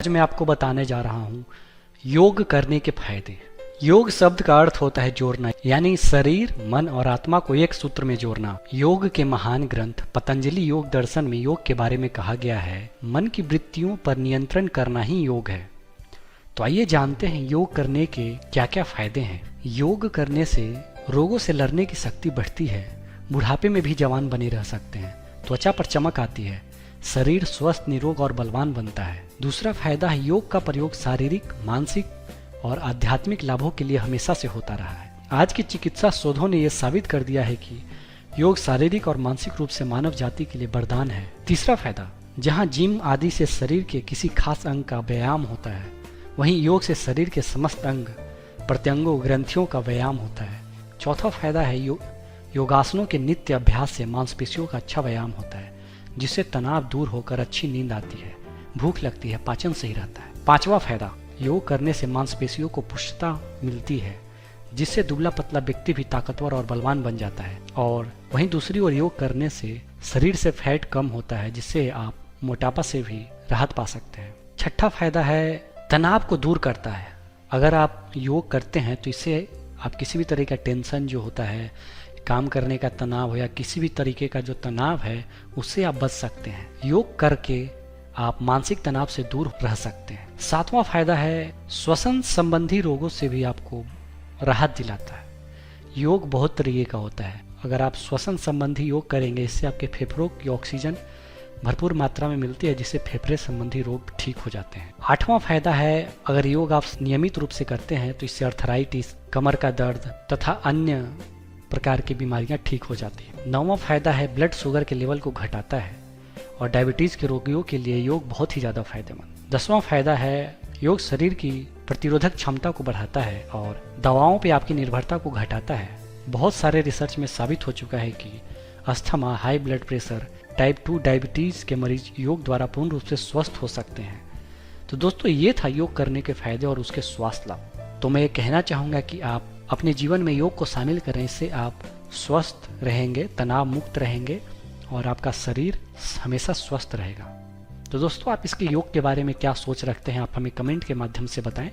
आज मैं आपको बताने जा रहा हूँ योग करने के फायदे। योग शब्द का अर्थ होता है जोड़ना, यानी शरीर, मन और आत्मा को एक सूत्र में जोड़ना। योग के महान ग्रंथ पतंजलि योग दर्शन में योग के बारे में कहा गया है, मन की वृत्तियों पर नियंत्रण करना ही योग है। तो आइए जानते हैं योग करने के क्या क्या फायदे हैं। योग करने से रोगों से लड़ने की शक्ति बढ़ती है, बुढ़ापे में भी जवान बने रह सकते हैं, त्वचा पर चमक आती है, शरीर स्वस्थ, निरोग और बलवान बनता है। दूसरा फायदा है योग का प्रयोग शारीरिक, मानसिक और आध्यात्मिक लाभों के लिए हमेशा से होता रहा है। आज की चिकित्सा शोधों ने यह साबित कर दिया है कि योग शारीरिक और मानसिक रूप से मानव जाति के लिए वरदान है। तीसरा फायदा, जहां जिम आदि से शरीर के किसी खास अंग का व्यायाम होता है, वहीं योग से शरीर के समस्त अंग, प्रत्यंगों, ग्रंथियों का व्यायाम होता है। चौथा फायदा है योगासनों के नित्य अभ्यास से मांसपेशियों का अच्छा व्यायाम होता है, जिससे तनाव दूर होकर अच्छी नींद आती है, भूख लगती है, पाचन सही रहता है। पांचवा फायदा, योग करने से मांसपेशियों को पुष्टता मिलती है, जिससे दुबला पतला व्यक्ति भी ताकतवर और बलवान बन जाता है। और वहीं दूसरी ओर योग करने से शरीर से फैट कम होता है, जिससे आप मोटापा से भी राहत पा सकते हैं। छठा फायदा है तनाव को दूर करता है। अगर आप योग करते हैं तो इससे आप किसी भी तरह का टेंशन जो होता है, काम करने का तनाव हो या किसी भी तरीके का जो तनाव है, उससे आप बच सकते हैं। योग करके आप मानसिक तनाव से दूर रह सकते हैं। सातवां फायदा है श्वसन संबंधी रोगों से भी आपको राहत दिलाता है। योग बहुत तरीके का होता है। अगर आप श्वसन संबंधी योग करेंगे, इससे आपके फेफड़ों की ऑक्सीजन भरपूर मात्रा में मिलती है, जिससे फेफड़े संबंधी रोग ठीक हो जाते हैं। आठवां फायदा है अगर योग आप नियमित रूप से करते हैं तो इससे अर्थराइटिस, कमर का दर्द तथा अन्य प्रकार की बीमारियां ठीक हो जाती है। नौवां फायदा है ब्लड शुगर के लेवल को घटाता है और डायबिटीज के रोगियों के लिए योग बहुत ही ज्यादा फायदेमंद। 10वां फायदा है योग शरीर की प्रतिरोधक क्षमता को बढ़ाता है और दवाओं पे आपकी निर्भरता को घटाता है। बहुत सारे रिसर्च में साबित हो चुका है कि asthma, high blood pressure, type 2 diabetes के मरीज योग द्वारा पूर्ण रूप से स्वस्थ हो सकते हैं। तो दोस्तों, ये था योग करने के फायदे और उसके स्वास्थ्य लाभ। तो मैं ये कहना चाहूंगा कि आप अपने जीवन में योग को शामिल करें, इससे आप स्वस्थ रहेंगे, तनाव मुक्त रहेंगे और आपका शरीर हमेशा स्वस्थ रहेगा। तो दोस्तों, आप इसके योग के बारे में क्या सोच रखते हैं, आप हमें कमेंट के माध्यम से बताएं।